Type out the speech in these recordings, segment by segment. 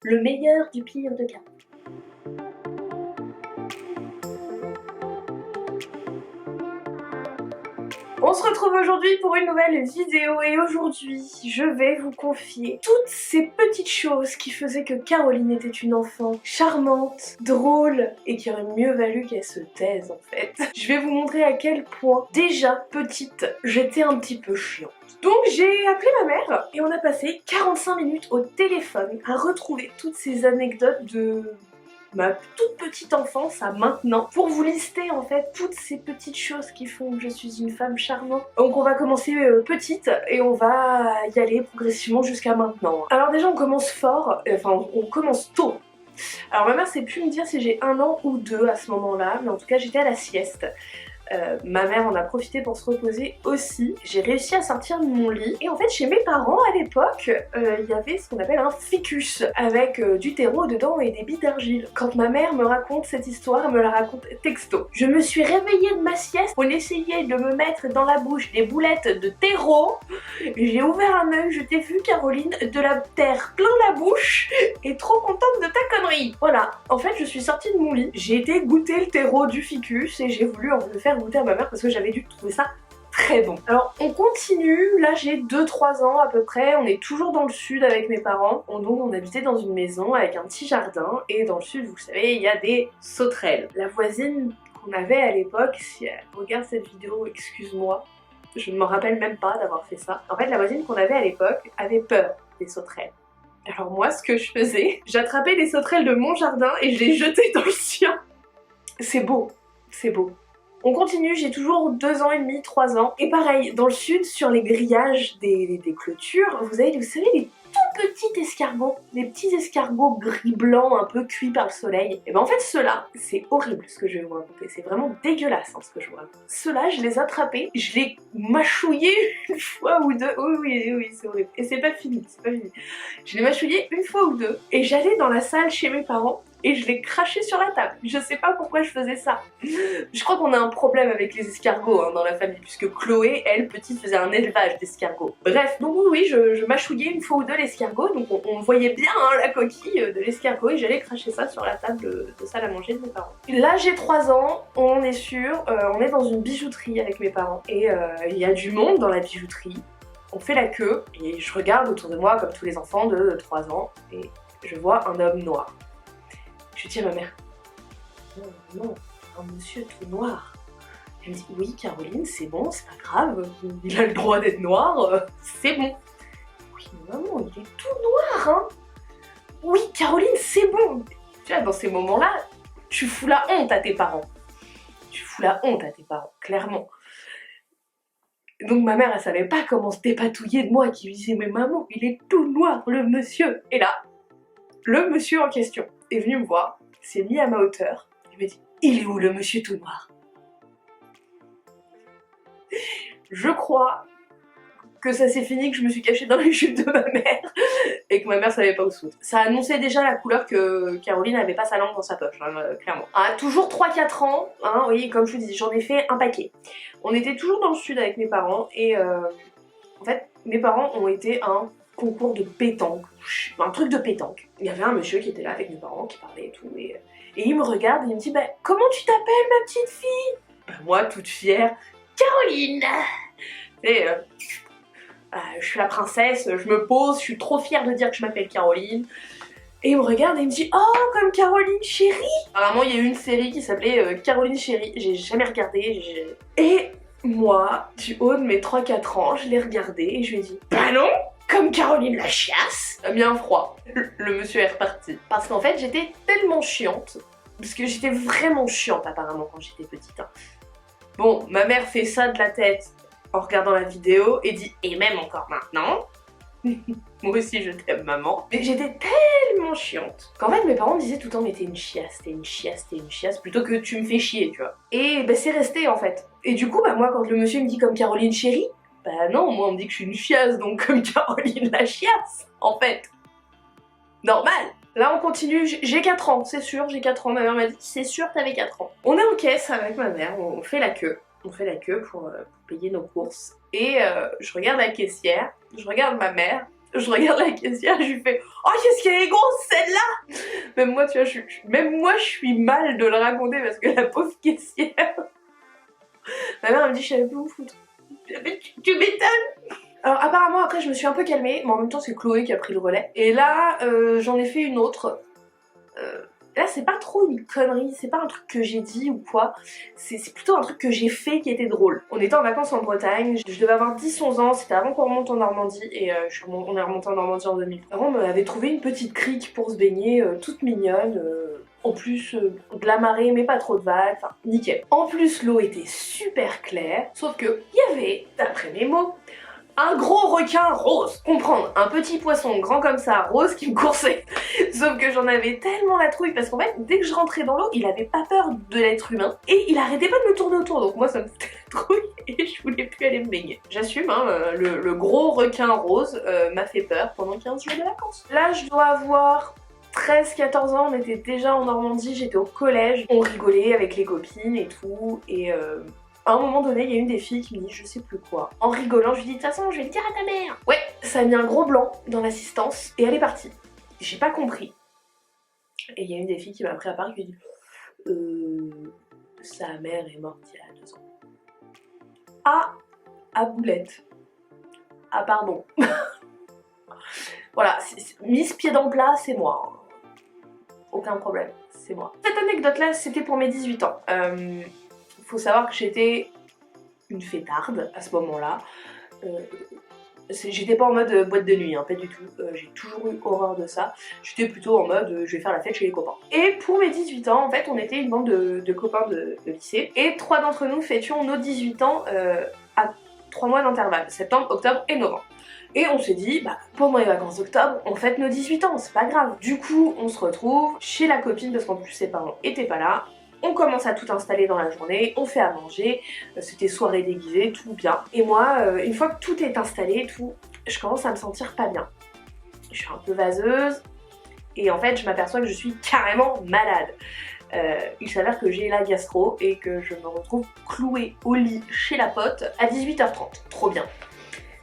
Le meilleur du pire de cas. On se retrouve aujourd'hui pour une nouvelle vidéo et aujourd'hui je vais vous confier toutes ces petites choses qui faisaient que Caroline était une enfant charmante, drôle et qui aurait mieux valu qu'elle se taise en fait. Je vais vous montrer à quel point déjà petite j'étais un petit peu chiante. Donc j'ai appelé ma mère et on a passé 45 minutes au téléphone à retrouver toutes ces anecdotes de ma toute petite enfance à maintenant pour vous lister en fait toutes ces petites choses qui font que je suis une femme charmante. Donc on va commencer petite et on va y aller progressivement jusqu'à maintenant. Alors déjà on commence fort, enfin on commence tôt. Alors ma mère sait plus me dire si j'ai 1 an ou 2 à ce moment-là, mais en tout cas j'étais à la sieste. Ma mère en a profité pour se reposer aussi. J'ai réussi à sortir de mon lit et en fait chez mes parents à l'époque il y avait ce qu'on appelle un ficus avec du terreau dedans et des billes d'argile. Quand ma mère me raconte cette histoire, elle me la raconte texto. Je me suis réveillée de ma sieste, on essayait de me mettre dans la bouche des boulettes de terreau. J'ai ouvert un œil, je t'ai vu Caroline, de la terre plein la bouche et trop contente de ta connerie. Voilà, en fait je suis sortie de mon lit, j'ai été goûter le terreau du ficus et j'ai voulu en le faire goûter à ma mère parce que j'avais dû trouver ça très bon. Alors on continue, là j'ai 2-3 ans à peu près, on est toujours dans le sud avec mes parents. Donc on habitait dans une maison avec un petit jardin et dans le sud vous savez il y a des sauterelles. La voisine qu'on avait à l'époque, si elle regarde cette vidéo, excuse-moi, je ne m'en rappelle même pas d'avoir fait ça. En fait la voisine qu'on avait à l'époque avait peur des sauterelles. Alors moi ce que je faisais, j'attrapais les sauterelles de mon jardin et je les jetais dans le sien. C'est beau, c'est beau. On continue, j'ai toujours 2 ans et demi, 3 ans. Et pareil, dans le sud, sur les grillages des clôtures, vous savez les tout petits escargots, les petits escargots gris-blanc un peu cuits par le soleil. Et ben en fait ceux-là, c'est horrible ce que je vais vous raconter, c'est vraiment dégueulasse ce que je vous raconte. Ceux-là, je les attrapais, je les mâchouillais une fois ou deux, oui c'est horrible. Et c'est pas fini, c'est pas fini. Je les mâchouillais une fois ou deux et j'allais dans la salle chez mes parents et je les crachais sur la table. Je sais pas pourquoi je faisais ça. Je crois qu'on a un problème avec les escargots dans la famille, puisque Chloé, elle, petite, faisait un élevage d'escargots. Bref, donc oui, je mâchouillais une fois ou deux l'escargot, donc on voyait bien la coquille de l'escargot et j'allais cracher ça sur la table de salle à manger de mes parents. Là, j'ai 3 ans, on est sûr, on est dans une bijouterie avec mes parents et il y a du monde dans la bijouterie. On fait la queue et je regarde autour de moi comme tous les enfants de 3 ans et je vois un homme noir. Je dis à ma mère, non, un monsieur tout noir. Elle me dit, oui Caroline, c'est bon, c'est pas grave, il a le droit d'être noir, c'est bon. Oui mais maman, il est tout noir hein. Oui Caroline, c'est bon. Tu vois, dans ces moments-là, tu fous la honte à tes parents. Tu fous la honte à tes parents, clairement. Donc ma mère, elle savait pas comment se dépatouiller de moi qui lui disait, mais maman, il est tout noir, le monsieur. Et là, le monsieur en question est venu me voir, s'est mis à ma hauteur, il m'a dit, il est où le monsieur tout noir? Je crois que ça s'est fini, que je me suis cachée dans les jupes de ma mère et que ma mère savait pas où se foutre. Ça annonçait déjà la couleur que Caroline avait pas sa langue dans sa poche, clairement. Ah, toujours 3-4 ans, hein, oui, comme je vous dis, j'en ai fait un paquet. On était toujours dans le sud avec mes parents et en fait, mes parents ont été à un concours de pétanque, un truc de pétanque. Il y avait un monsieur qui était là avec mes parents, qui parlait et tout, et il me regarde et il me dit, bah, comment tu t'appelles ma petite fille? Bah, moi, toute fière, Caroline. Et je suis la princesse, je me pose, je suis trop fière de dire que je m'appelle Caroline. Et il me regarde et il me dit, oh, comme Caroline Chérie. Apparemment, il y a eu une série qui s'appelait Caroline Chérie, j'ai jamais regardé. Et moi, du haut de mes 3-4 ans, je l'ai regardé et je lui ai dit, bah non, comme Caroline la chiasse. Ça a bien froid. Le monsieur est reparti. Parce qu'en fait, j'étais tellement chiante, parce que j'étais vraiment chiante apparemment quand j'étais petite. Hein. Bon, ma mère fait ça de la tête en regardant la vidéo et dit, et même encore maintenant. Moi aussi je t'aime maman. Mais j'étais tellement chiante qu'en fait mes parents me disaient tout le temps, mais t'es une chiasse, t'es une chiasse, t'es une chiasse, plutôt que tu me fais chier, tu vois. Et bah c'est resté en fait. Et du coup bah moi quand le monsieur me dit comme Caroline Chérie, bah non, moi on me dit que je suis une chiasse, donc comme Caroline la chiasse, en fait. Normal. Là on continue, j'ai 4 ans, c'est sûr, j'ai 4 ans, ma mère m'a dit, c'est sûr t'avais 4 ans. On est en caisse avec ma mère, on fait la queue. On fait la queue pour payer nos courses. Et je regarde la caissière, je regarde ma mère, Je regarde la caissière, je lui fais « Oh, qu'est-ce qu'elle est grosse celle-là !» Même moi, tu vois, je suis mal de le raconter parce que la pauvre caissière... Ma mère elle me dit « Je savais plus où me foutre. » Tu m'étonnes. Alors apparemment après je me suis un peu calmée, mais en même temps c'est Chloé qui a pris le relais. Et là j'en ai fait une autre. Là c'est pas trop une connerie, c'est pas un truc que j'ai dit ou quoi, c'est plutôt un truc que j'ai fait qui était drôle. On était en vacances en Bretagne, je devais avoir 10-11 ans, c'était avant qu'on remonte en Normandie et on est remonté en Normandie en 2000. Mes parents m'avaient trouvé une petite crique pour se baigner, toute mignonne, en plus de la marée mais pas trop de vagues, enfin nickel. En plus l'eau était super claire, sauf que il y avait, d'après mes mots, un gros requin rose. Comprendre, un petit poisson grand comme ça, rose, qui me coursait. Sauf que j'en avais tellement la trouille parce qu'en fait, dès que je rentrais dans l'eau, il avait pas peur de l'être humain et il arrêtait pas de me tourner autour. Donc moi, ça me foutait la trouille et je voulais plus aller me baigner. J'assume, hein, le gros requin rose m'a fait peur pendant 15 jours de vacances. Là, je dois avoir 13-14 ans, on était déjà en Normandie, j'étais au collège. On rigolait avec les copines et tout et... à un moment donné, il y a une des filles qui me dit je sais plus quoi. En rigolant, je lui dis de toute façon, je vais le dire à ta mère. Ouais, ça a mis un gros blanc dans l'assistance et elle est partie. J'ai pas compris. Et il y a une des filles qui m'a pris à part et qui dit sa mère est morte il y a 2 ans. Ah, à boulette. Ah pardon. Voilà, mise pied dans le plat, c'est moi. Aucun problème, c'est moi. Cette anecdote là, c'était pour mes 18 ans. Faut savoir que j'étais une fêtarde à ce moment-là. J'étais pas en mode boîte de nuit, hein, pas du tout. J'ai toujours eu horreur de ça. J'étais plutôt en mode je vais faire la fête chez les copains. Et pour mes 18 ans, en fait, on était une bande de copains de lycée. Et 3 d'entre nous fêtions nos 18 ans à 3 mois d'intervalle, septembre, octobre et novembre. Et on s'est dit, bah pendant les vacances d'octobre, on fête nos 18 ans, c'est pas grave. Du coup, on se retrouve chez la copine parce qu'en plus ses parents étaient pas là. On commence à tout installer dans la journée, on fait à manger, c'était soirée déguisée, tout bien. Et moi, une fois que tout est installé, tout, je commence à me sentir pas bien. Je suis un peu vaseuse et en fait je m'aperçois que je suis carrément malade. Il s'avère que j'ai la gastro et que je me retrouve clouée au lit chez la pote à 18h30. Trop bien.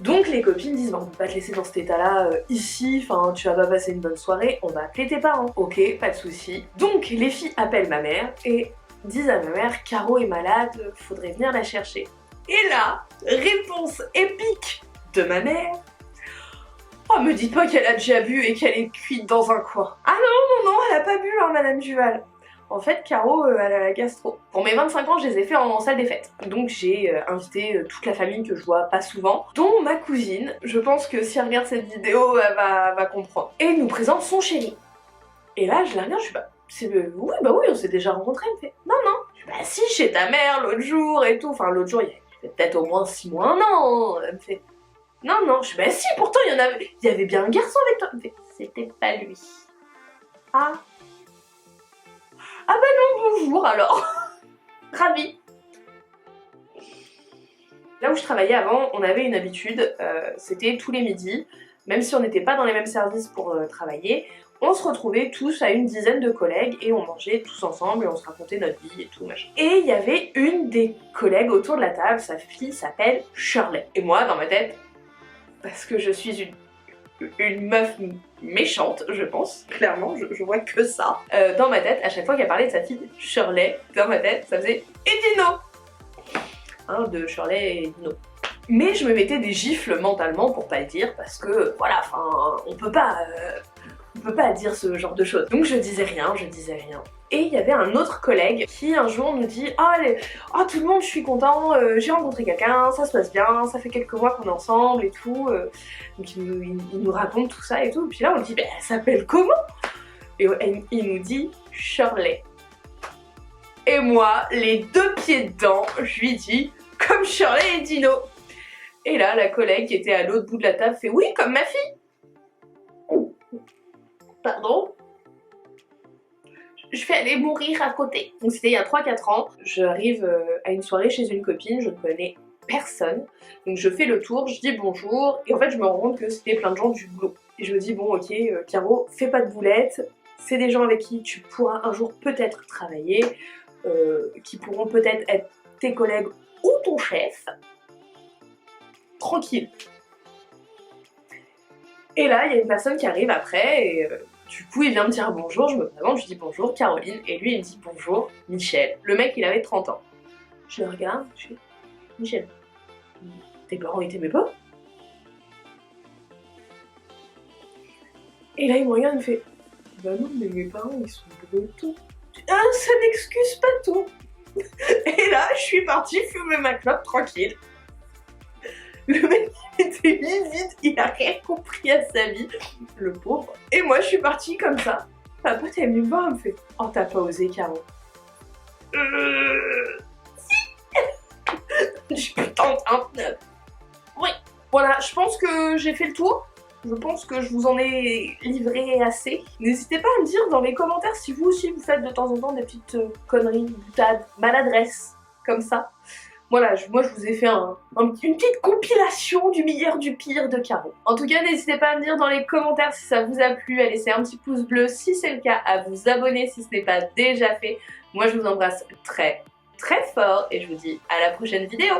Donc les copines disent bah, on peut pas te laisser dans cet état là ici, enfin tu vas pas passer une bonne soirée, on va appeler tes parents. Ok, pas de souci. Donc les filles appellent ma mère et disent à ma mère Caro est malade, faudrait venir la chercher. Et là, réponse épique de ma mère. Oh me dites pas qu'elle a déjà bu et qu'elle est cuite dans un coin. Ah non, non, non, elle a pas bu hein madame Duval. En fait, Caro, elle a la gastro. Pour mes 25 ans, je les ai fait en salle des fêtes. Donc j'ai invité toute la famille que je vois pas souvent, dont ma cousine. Je pense que si elle regarde cette vidéo, elle va comprendre. Et elle nous présente son chéri. Et là, je la regarde, je suis bah, oui, bah oui, on s'est déjà rencontrés. Elle me fait, non, non. Je dis, bah si, chez ta mère, l'autre jour et tout. Enfin, l'autre jour, il y a peut-être au moins 6 mois, 1 an. Elle me fait, non, non. Je dis, bah si, pourtant, il y avait bien un garçon avec toi. Elle me fait, c'était pas lui. Ah. Ah bah non, bonjour alors. Ravie. Là où je travaillais avant, on avait une habitude, c'était tous les midis, même si on n'était pas dans les mêmes services pour travailler, on se retrouvait tous à une dizaine de collègues et on mangeait tous ensemble et on se racontait notre vie et tout machin. Et il y avait une des collègues autour de la table, sa fille s'appelle Shirley. Et moi, dans ma tête, parce que je suis une meuf méchante, je pense, clairement, je vois que ça. Dans ma tête, à chaque fois qu'elle parlait de sa fille Shirley, dans ma tête, ça faisait « Et Dino !» Hein, de Shirley et Dino. Mais je me mettais des gifles mentalement pour pas le dire, parce que, voilà, enfin, on peut pas dire ce genre de choses. Donc je disais rien, je disais rien. Et il y avait un autre collègue qui un jour nous dit ah tout le monde je suis content, j'ai rencontré quelqu'un, ça se passe bien, ça fait quelques mois qu'on est ensemble et tout. Donc il nous raconte tout ça et tout. Puis là on dit elle s'appelle comment? Et il nous dit Shirley. Et moi, les 2 pieds dedans, je lui dis comme Shirley et Dino. Et là la collègue qui était à l'autre bout de la table fait oui comme ma fille. Pardon? Je vais aller mourir à côté. Donc c'était il y a 3-4 ans. J'arrive à une soirée chez une copine, je ne connais personne. Donc je fais le tour, je dis bonjour, et en fait je me rends compte que c'était plein de gens du boulot. Et je me dis bon ok, Caro, fais pas de boulettes, c'est des gens avec qui tu pourras un jour peut-être travailler, qui pourront peut-être être tes collègues ou ton chef. Tranquille. Et là, il y a une personne qui arrive après et du coup, il vient me dire bonjour, je me présente, je dis bonjour Caroline et lui il me dit bonjour Michel. Le mec, il avait 30 ans. Je le regarde, je dis Michel, tes parents ils t'aimaient pas? Et là, il me regarde, il me fait bah non, mais mes parents ils sont bretons. Ah, ça n'excuse pas tout. Et là, je suis partie fumer ma clope tranquille. Le mec était livide, il a rien compris à sa vie, le pauvre. Et moi, je suis partie comme ça. Ma pote, elle est venue me voir, elle me fait oh, t'as pas osé, Caro. Je suis putain 39. Oui, voilà, je pense que j'ai fait le tour. Je pense que je vous en ai livré assez. N'hésitez pas à me dire dans les commentaires si vous aussi vous faites de temps en temps des petites conneries, boutades, maladresses, comme ça. Voilà, moi je vous ai fait une petite compilation du meilleur du pire de Caro. En tout cas, n'hésitez pas à me dire dans les commentaires si ça vous a plu, à laisser un petit pouce bleu si c'est le cas, à vous abonner si ce n'est pas déjà fait. Moi je vous embrasse très très fort et je vous dis à la prochaine vidéo.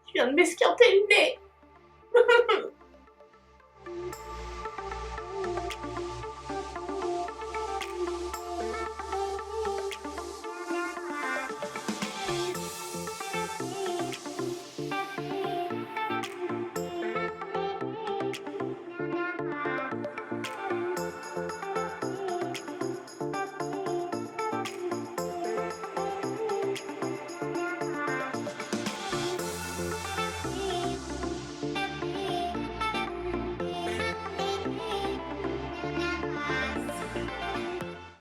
Je viens de m'esquinter le nez.